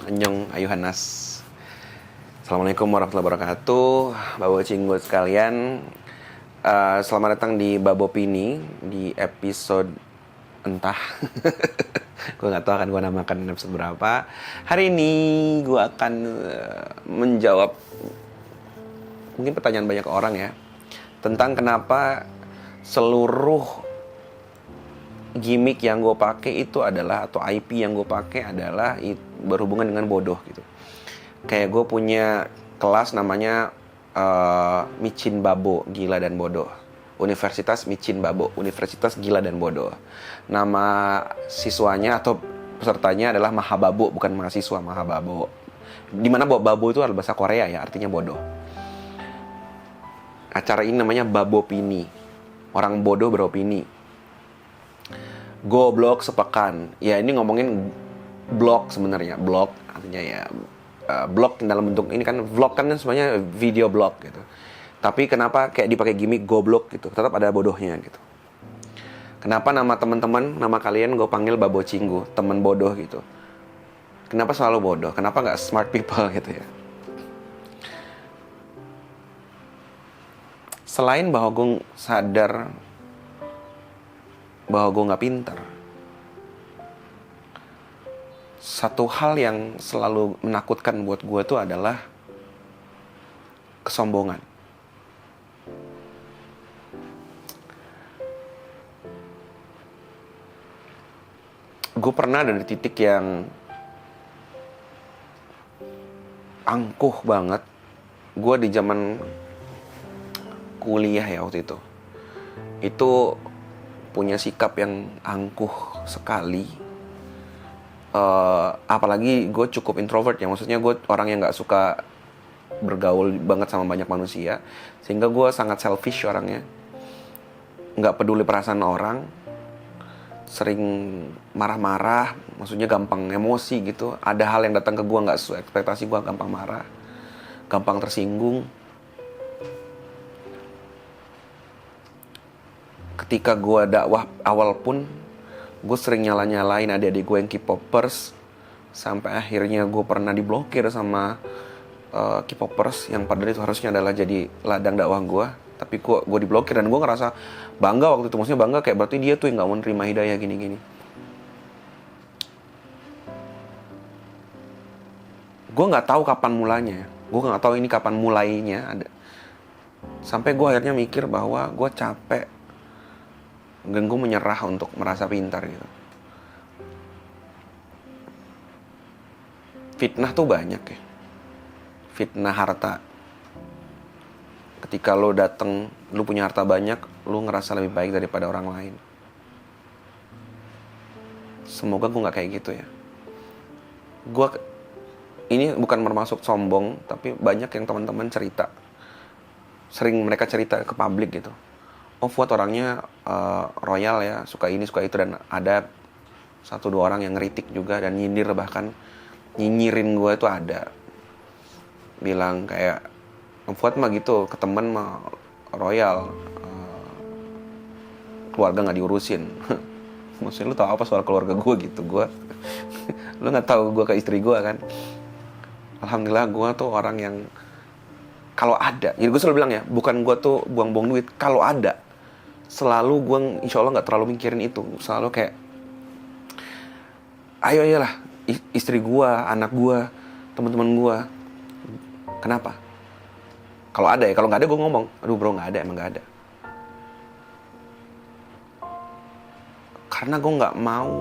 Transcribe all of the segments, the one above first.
Annyeong Ayuhanas. Assalamualaikum warahmatullahi wabarakatuh. Babo Cinggut sekalian, selamat datang di Babopini di episode entah. Gue gak tahu akan gue namakan episode berapa. Hari ini gue akan menjawab mungkin pertanyaan banyak orang ya, tentang kenapa seluruh gimmick yang gue pakai itu adalah, atau IP yang gue pakai adalah berhubungan dengan bodoh gitu. Kayak gue punya kelas namanya Micin Babo Gila dan Bodoh. Universitas Micin Babo, Universitas Gila dan Bodoh. Nama siswanya atau pesertanya adalah Mahababo, bukan mahasiswa, Mahababo. Dimana Babo itu adalah bahasa Korea ya, artinya bodoh. Acara ini namanya Babopini. Orang bodoh beropini. Goblok sepekan. Ya ini ngomongin blog sebenarnya. Blog artinya ya blog dalam bentuk ini kan, vlog kan sebenarnya video blog gitu. Tapi kenapa kayak dipakai gimmick goblok gitu? Tetap ada bodohnya gitu. Kenapa nama teman-teman, nama kalian gue panggil Babo Cinggu, teman bodoh gitu. Kenapa selalu bodoh? Kenapa nggak smart people gitu ya? Selain bahwa gue sadar bahwa gue gak pintar, satu hal yang selalu menakutkan buat gue tuh adalah kesombongan. Gue pernah ada di titik yang angkuh banget. Gue di zaman kuliah ya waktu itu punya sikap yang angkuh sekali. Apalagi gue cukup introvert ya, maksudnya gue orang yang nggak suka bergaul banget sama banyak manusia, sehingga gue sangat selfish orangnya, nggak peduli perasaan orang, sering marah-marah, maksudnya gampang emosi gitu. Ada hal yang datang ke gue nggak sesuai ekspektasi, gue gampang marah, gampang tersinggung. Ketika gue dakwah awal pun, gue sering nyalain adik-adik gue yang K-popers, sampai akhirnya gue pernah diblokir sama K-popers yang padahal itu harusnya adalah jadi ladang dakwah gue. Tapi gue diblokir dan gue ngerasa bangga waktu itu, maksudnya bangga kayak berarti dia tuh yang gak mau nerima hidayah gini-gini. Gue gak tahu kapan mulanya, gue gak tahu ini kapan mulainya ada. Sampai gue akhirnya mikir bahwa gue capek dan gue menyerah untuk merasa pintar gitu. Fitnah tuh banyak ya. Fitnah harta. Ketika lo dateng, lo punya harta banyak, lo ngerasa lebih baik daripada orang lain. Semoga gue gak kayak gitu ya. Ini bukan bermaksud sombong, tapi banyak yang teman-teman cerita. Sering mereka cerita ke publik gitu. Oh Fuad orangnya royal ya, suka ini suka itu, dan ada 1-2 orang yang ngeritik juga dan nyindir, bahkan nyinyirin gue itu ada. Bilang kayak Fuad mah gitu, ke temen mah royal, keluarga nggak diurusin. Maksudnya lu tahu apa soal keluarga gue gitu? Lu nggak tahu gue ke istri gue kan? Alhamdulillah gue tuh orang yang kalau ada, jadi gue selalu bilang ya, bukan gue tuh buang-buang duit. Kalau ada, selalu gue insya Allah gak terlalu mikirin itu. Selalu kayak ayolah istri gue, anak gue, teman-teman gue. Kenapa? Kalau ada ya, kalau gak ada gue ngomong, aduh bro gak ada, emang gak ada. Karena gue gak mau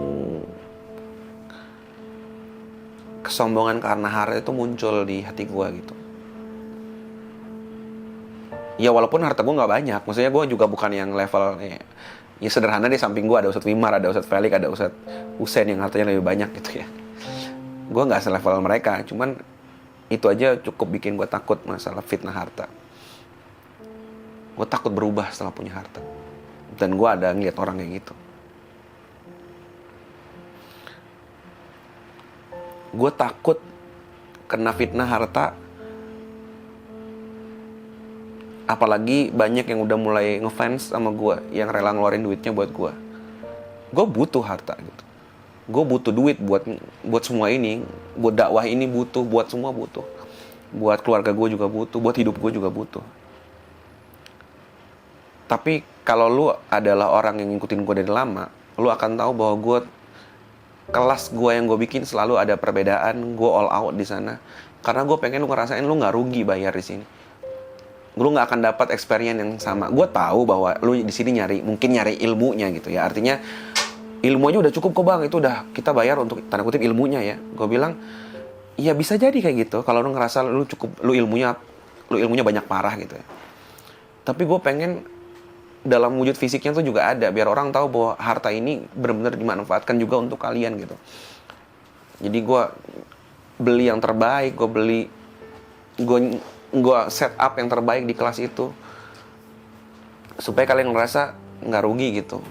kesombongan karena harta itu muncul di hati gue gitu. Ya walaupun harta gue gak banyak, maksudnya gue juga bukan yang level ya sederhana deh, samping gue ada Ustadz Wimar, ada Ustadz Felix, ada Ustadz Husein yang hartanya lebih banyak gitu ya. Gue gak selevel mereka, cuman itu aja cukup bikin gue takut masalah fitnah harta. Gue takut berubah setelah punya harta. Dan gue ada ngeliat orang kayak gitu. Gue takut kena fitnah harta. Apalagi banyak yang udah mulai ngefans sama gue, yang rela ngeluarin duitnya buat gue. Gue butuh harta gitu. Gue butuh duit buat semua ini, buat dakwah ini butuh, buat semua butuh, buat keluarga gue juga butuh, buat hidup gue juga butuh. Tapi kalau lu adalah orang yang ngikutin gue dari lama, lu akan tahu bahwa kelas gue yang gue bikin selalu ada perbedaan. Gue all out di sana karena gue pengen lu ngerasain lu nggak rugi bayar di sini. Lu nggak akan dapat experience yang sama. Gue tahu bahwa lu di sini mungkin nyari ilmunya gitu ya. Artinya ilmu aja udah cukup kok bang, itu udah kita bayar untuk tanda kutip ilmunya ya. Gue bilang, iya bisa jadi kayak gitu. Kalau lu ngerasa lu ilmunya banyak parah gitu ya. Tapi gue pengen dalam wujud fisiknya tuh juga ada, biar orang tahu bahwa harta ini benar-benar dimanfaatkan juga untuk kalian gitu. Jadi gue beli yang terbaik, gue set up yang terbaik di kelas itu supaya kalian ngerasa nggak rugi gitu.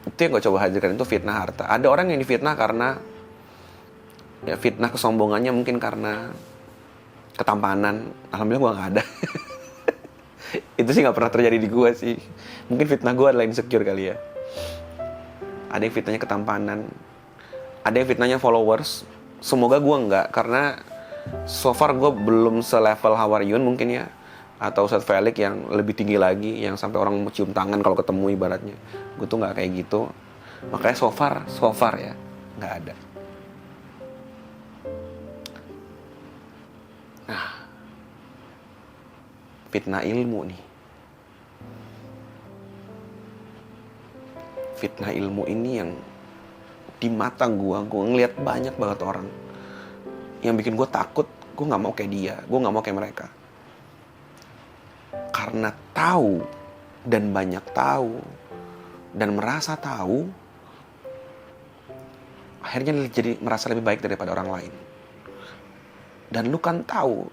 Itu yang gue coba hadirkan, itu fitnah harta. Ada orang yang difitnah karena ya fitnah kesombongannya, mungkin karena ketampanan. Alhamdulillah gue gak ada. Itu sih gak pernah terjadi di gue sih. Mungkin fitnah gue adalah insecure kali ya. Ada yang fitnahnya ketampanan, ada yang fitnahnya followers. Semoga gue enggak, karena so far gue belum selevel Hawaryun mungkin ya, atau Ustadz Felix yang lebih tinggi lagi, yang sampai orang mau cium tangan kalau ketemu ibaratnya. Gue tuh gak kayak gitu. Makanya so far ya gak ada. Nah, fitnah ilmu nih. Fitnah ilmu ini yang di mata gue ngeliat banyak banget orang yang bikin gue takut. Gue gak mau kayak dia, gue gak mau kayak mereka. Karena tahu dan banyak tahu dan merasa tahu, akhirnya jadi merasa lebih baik daripada orang lain. Dan lu kan tahu,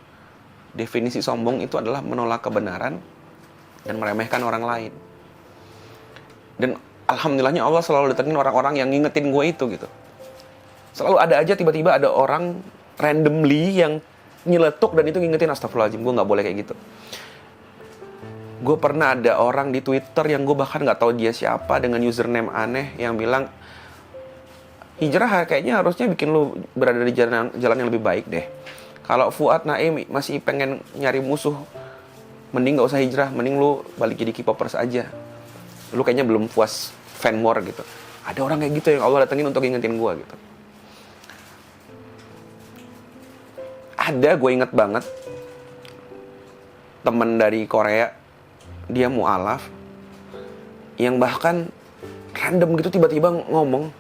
definisi sombong itu adalah menolak kebenaran dan meremehkan orang lain. Dan alhamdulillahnya Allah selalu datengin orang-orang yang ngingetin gue itu gitu. Selalu ada aja tiba-tiba ada orang randomly yang nyeletuk dan itu ngingetin, astagfirullahaladzim, gue gak boleh kayak gitu. Gue pernah ada orang di Twitter yang gue bahkan gak tahu dia siapa, dengan username aneh, yang bilang, hijrah kayaknya harusnya bikin lu berada di jalan yang lebih baik deh. Kalau Fuad Naim masih pengen nyari musuh, mending gak usah hijrah, mending lu balik jadi K-popers aja. Lu kayaknya belum puas fan war gitu. Ada orang kayak gitu yang Allah datengin untuk ngingetin gue gitu. Ada, gue inget banget, temen dari Korea, dia mu'alaf, yang bahkan random gitu tiba-tiba ngomong,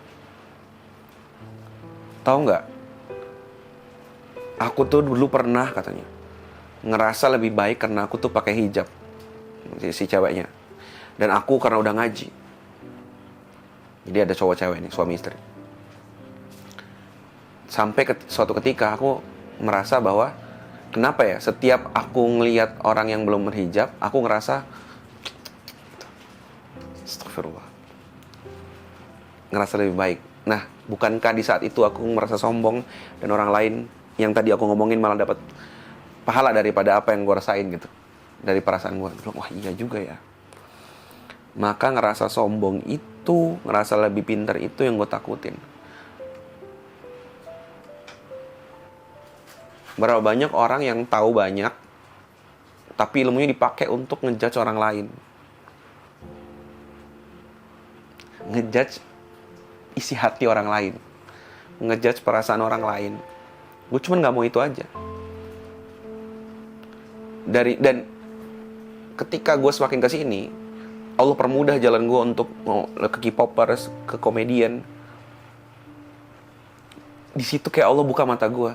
tahu nggak? Aku tuh dulu pernah katanya ngerasa lebih baik karena aku tuh pakai hijab, si ceweknya, dan aku karena udah ngaji. Jadi ada cowok cewek nih, suami istri. Sampai suatu ketika aku merasa bahwa kenapa ya setiap aku ngelihat orang yang belum berhijab, aku ngerasa astagfirullah, ngerasa lebih baik. Nah, bukankah di saat itu aku merasa sombong dan orang lain yang tadi aku ngomongin malah dapat pahala daripada apa yang gue rasain gitu, dari perasaan gue. Wah iya juga ya. Maka ngerasa sombong itu, ngerasa lebih pintar itu yang gue takutin. Berapa banyak orang yang tahu banyak, tapi ilmunya dipakai untuk ngejudge orang lain. Ngejudge isi hati orang lain. Ngejudge perasaan orang lain. Gue cuma gak mau itu aja. Dan ketika gue semakin kesini, Allah permudah jalan gue untuk ke K-popers, ke komedian. Di situ kayak Allah buka mata gue.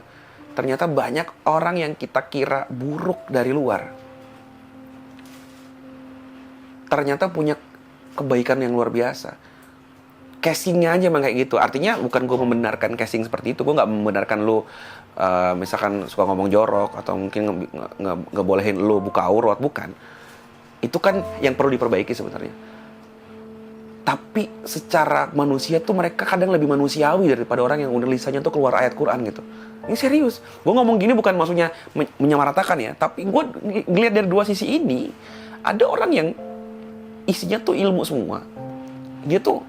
Ternyata banyak orang yang kita kira buruk dari luar, ternyata punya kebaikan yang luar biasa. Casingnya aja emang kayak gitu. Artinya bukan gue membenarkan casing seperti itu. Gue gak membenarkan lu misalkan suka ngomong jorok, atau mungkin gak bolehin lu buka aurat. Bukan. Itu kan yang perlu diperbaiki sebenarnya. Tapi secara manusia tuh mereka kadang lebih manusiawi daripada orang yang udah lisannya tuh keluar ayat Quran gitu. Ini serius. Gue ngomong gini bukan maksudnya menyamaratakan ya. Tapi gue ngeliat dari dua sisi ini. Ada orang yang isinya tuh ilmu semua. dia tuh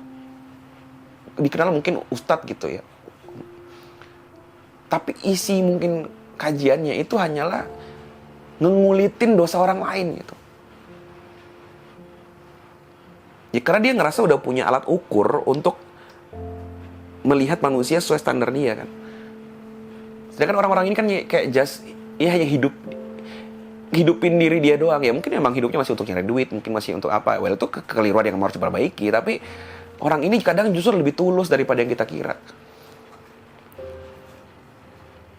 dikenal mungkin ustadz gitu ya, tapi isi mungkin kajiannya itu hanyalah ngengulitin dosa orang lain gitu. Ya karena dia ngerasa udah punya alat ukur untuk melihat manusia sesuai standar dia kan. Sedangkan orang-orang ini kan kayak just ya hanya hidupin diri dia doang. Ya mungkin emang hidupnya masih untuk nyari duit, mungkin masih untuk apa. Well, itu kekeliruan yang harus diperbaiki. Tapi orang ini kadang justru lebih tulus daripada yang kita kira.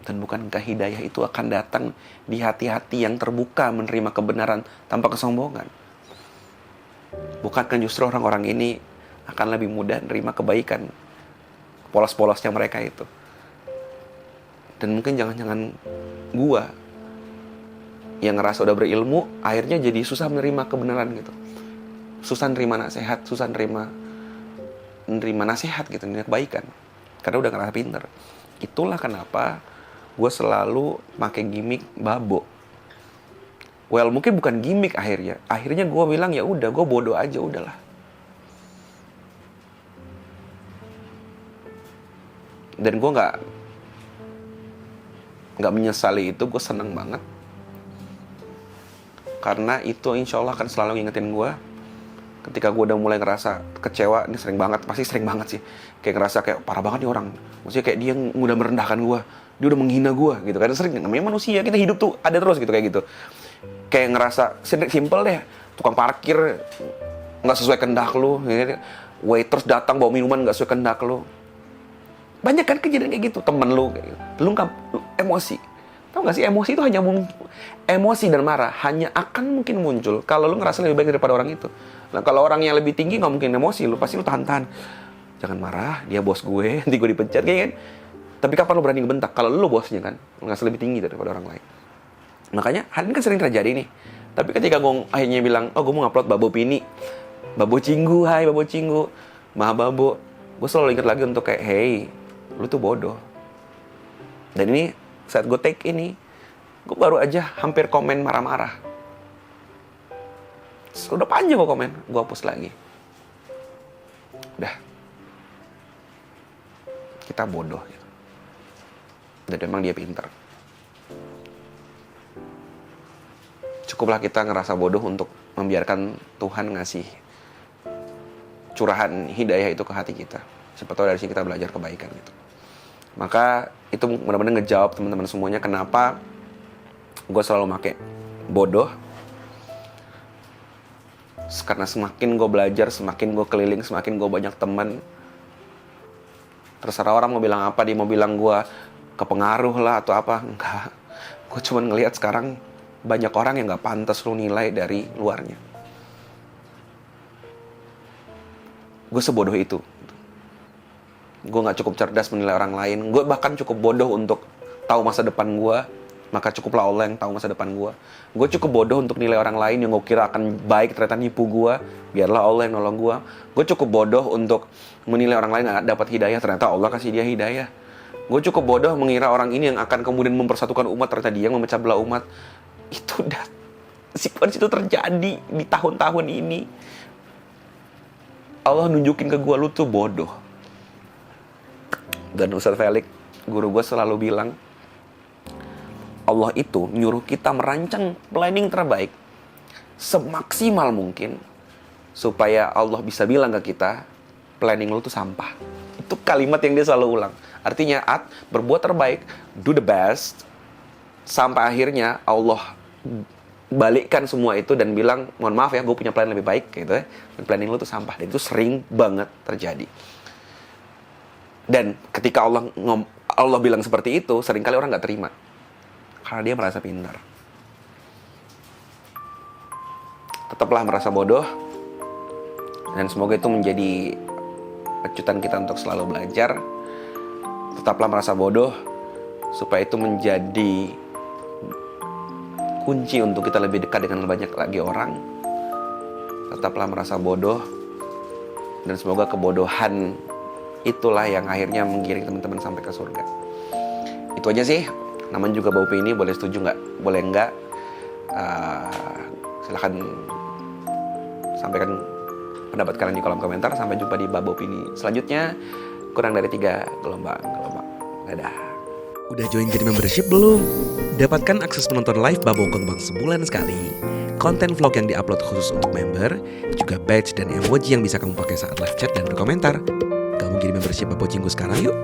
Dan bukankah hidayah itu akan datang di hati-hati yang terbuka menerima kebenaran tanpa kesombongan? Bukankah justru orang-orang ini akan lebih mudah menerima kebaikan, polos-polosnya mereka itu? Dan mungkin jangan-jangan gua yang ngerasa udah berilmu, akhirnya jadi susah menerima kebenaran gitu. Susah nerima nasihat, susah nerima nasihat gitu, nerima kebaikan. Karena udah ngerasa pinter. Itulah kenapa gue selalu pakai gimmick babo. Well, mungkin bukan gimmick akhirnya. Akhirnya gue bilang ya udah, gue bodoh aja, udahlah. Dan gue nggak menyesali itu, gue seneng banget. Karena itu insya Allah akan selalu ngingetin gue. Ketika gue udah mulai ngerasa kecewa, ini sering banget, pasti sering banget sih. Kayak ngerasa kayak parah banget nih orang. Maksudnya kayak dia udah merendahkan gue, dia udah menghina gue gitu. Karena sering, namanya manusia, kita hidup tuh ada terus gitu kayak gitu. Kayak ngerasa simple deh, tukang parkir nggak sesuai kehendak lu, waiters datang bawa minuman nggak sesuai kehendak lu. Banyak kan kejadian kayak gitu, temen lu kayak gitu. Lu emosi. Tahu nggak sih, emosi itu emosi dan marah hanya akan mungkin muncul kalau lu ngerasa lebih baik daripada orang itu. Nah kalau orang yang lebih tinggi nggak mungkin emosi, lu pasti lu tahan-tahan. Jangan marah, dia bos gue, nanti gue dipecat kayak kan. Tapi kapan lu berani ngebentak? Kalau lu bosnya kan, lu ngerasa lebih tinggi daripada orang lain. Makanya hal ini kan sering terjadi nih. Tapi ketika gue akhirnya bilang, oh gue mau upload Babo Pini, Babo Cinggu, hai Babo Cinggu, Maha Babo, gue selalu ingat lagi untuk kayak, hey, lu tuh bodoh. Dan ini saat gue take ini, gue baru aja hampir komen marah-marah. Sudah panjang gue komen, gue hapus lagi. Udah, kita bodoh gitu. Dan memang dia pintar. Cukuplah kita ngerasa bodoh untuk membiarkan Tuhan ngasih curahan hidayah itu ke hati kita. Siapa tahu dari sini kita belajar kebaikan gitu. Maka itu benar-benar ngejawab teman-teman semuanya kenapa gue selalu pakai bodoh. Karena semakin gue belajar, semakin gue keliling, semakin gue banyak teman. Terserah orang mau bilang apa, dia mau bilang gue kepengaruh lah atau apa. Enggak, gue cuma ngelihat sekarang banyak orang yang gak pantas lu nilai dari luarnya. Gue sebodoh itu. Gue gak cukup cerdas menilai orang lain. Gue bahkan cukup bodoh untuk tahu masa depan gue. Maka cukuplah Allah yang tahu masa depan gue. Gue cukup bodoh untuk nilai orang lain yang gue kira akan baik, ternyata nipu gue. Biarlah Allah yang nolong gue. Gue cukup bodoh untuk menilai orang lain gak dapat hidayah, ternyata Allah kasih dia hidayah. Gue cukup bodoh mengira orang ini yang akan kemudian mempersatukan umat, ternyata dia yang memecah belah umat. Itu udah sequence itu terjadi di tahun-tahun ini. Allah nunjukin ke gue, lu tuh bodoh. Dan Ustaz Felix, guru gue selalu bilang, Allah itu nyuruh kita merancang planning terbaik semaksimal mungkin supaya Allah bisa bilang ke kita, planning lu tuh sampah. Itu kalimat yang dia selalu ulang. Artinya, berbuat terbaik, do the best, sampai akhirnya Allah balikkan semua itu dan bilang, mohon maaf ya, gue punya plan lebih baik gitu ya. Dan planning lu tuh sampah. Dan itu sering banget terjadi. Dan ketika Allah bilang seperti itu, seringkali orang gak terima. Karena dia merasa pintar. Tetaplah merasa bodoh. Dan semoga itu menjadi pecutan kita untuk selalu belajar. Tetaplah merasa bodoh, supaya itu menjadi kunci untuk kita lebih dekat dengan banyak lagi orang. Tetaplah merasa bodoh. Dan semoga kebodohan itulah yang akhirnya menggiring teman-teman sampai ke surga. Itu aja sih. Namanya juga Babo Pini, boleh setuju nggak? Boleh nggak? Silahkan sampaikan pendapat kalian di kolom komentar. Sampai jumpa di Babo Opini selanjutnya. Kurang dari 3 gelombang. Dadah. Udah join jadi membership belum? Dapatkan akses menonton live Babo Gengbang sebulan sekali, konten vlog yang diupload khusus untuk member, juga badge dan emoji yang bisa kamu pakai saat live chat dan berkomentar. Kamu jadi membership Babo Cinggu sekarang yuk!